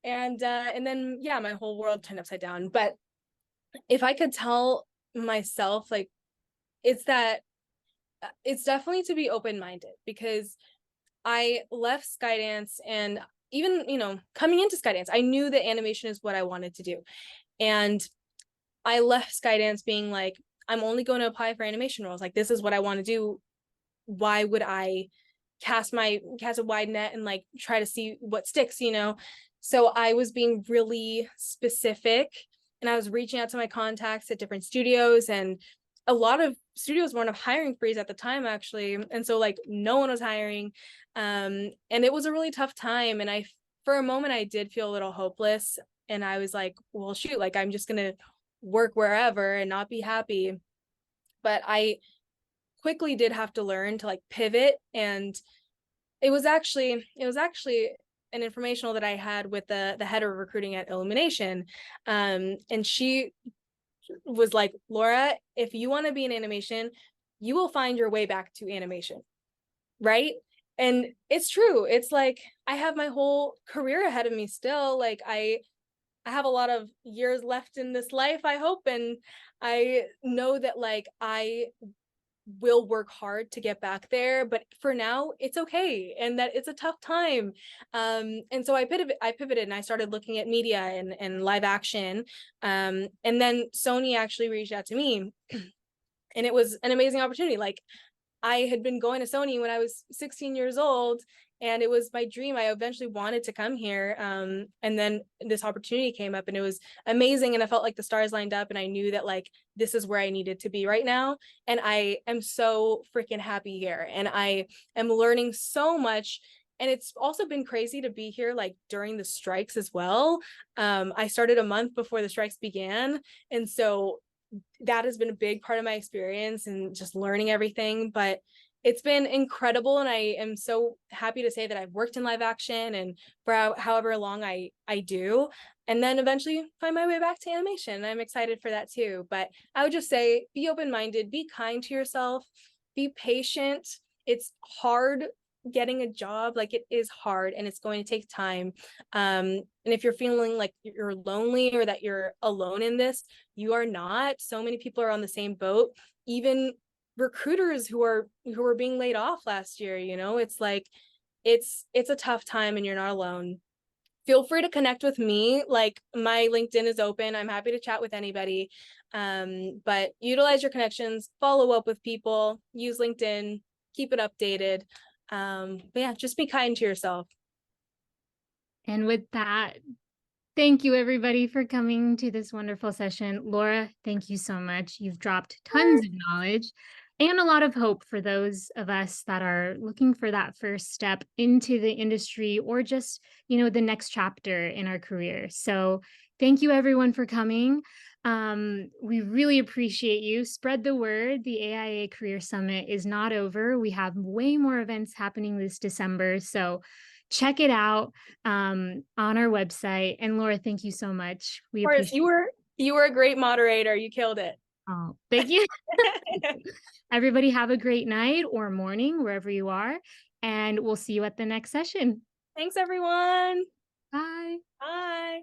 And then yeah, my whole world turned upside down. But if I could tell myself, like, it's that it's definitely to be open-minded, because I left Skydance, and even, coming into Skydance, I knew that animation is what I wanted to do. And I left Skydance being like, I'm only going to apply for animation roles. Like, this is what I want to do. Why would I cast a wide net and like try to see what sticks, So I was being really specific, and I was reaching out to my contacts at different studios, and a lot of studios were on a hiring freeze at the time, actually. And so like no one was hiring. And it was a really tough time. And for a moment, I did feel a little hopeless. And I was like, well, shoot, like I'm just gonna work wherever and not be happy. But I quickly did have to learn to like pivot. And it was actually an informational that I had with the head of recruiting at Illumination. And she was like, Laura, if you want to be in animation, you will find your way back to animation, right? And it's true. It's like I have my whole career ahead of me still. Like I have a lot of years left in this life, I hope, and I know that like I will work hard to get back there, but for now it's okay, and that it's a tough time. And so I pivoted and I started looking at media and live action. And then Sony actually reached out to me, and it was an amazing opportunity. Like, I had been going to Sony when I was 16 years old, and it was my dream. I eventually wanted to come here. And then this opportunity came up, and it was amazing. And I felt like the stars lined up, and I knew that like this is where I needed to be right now. And I am so freaking happy here, and I am learning so much. And it's also been crazy to be here like during the strikes as well. I started a month before the strikes began, and so that has been a big part of my experience and just learning everything. But it's been incredible, and I am so happy to say that I've worked in live action and for however long I do, and then eventually find my way back to animation. I'm excited for that too. But I would just say, be open-minded, be kind to yourself, be patient. It's hard getting a job. Like, it is hard, and it's going to take time. And if you're feeling like you're lonely or that you're alone in this, you are not. So many people are on the same boat. Even recruiters who were being laid off last year, it's like it's a tough time, and you're not alone. Feel free to connect with me. Like, my LinkedIn is open. I'm happy to chat with anybody. But utilize your connections, follow up with people, use LinkedIn, keep it updated. But yeah, just be kind to yourself. And with that, thank you everybody for coming to this wonderful session. Laura, thank you so much. You've dropped tons of knowledge and a lot of hope for those of us that are looking for that first step into the industry or just, the next chapter in our career. So thank you everyone for coming. We really appreciate you. Spread the word. The AIA Career Summit is not over. We have way more events happening this December. So check it out on our website. And Laura, thank you so much. We Of course, appreciate you were a great moderator. You killed it. Oh, thank you. Everybody have a great night or morning wherever you are, and we'll see you at the next session. Thanks, everyone. Bye. Bye.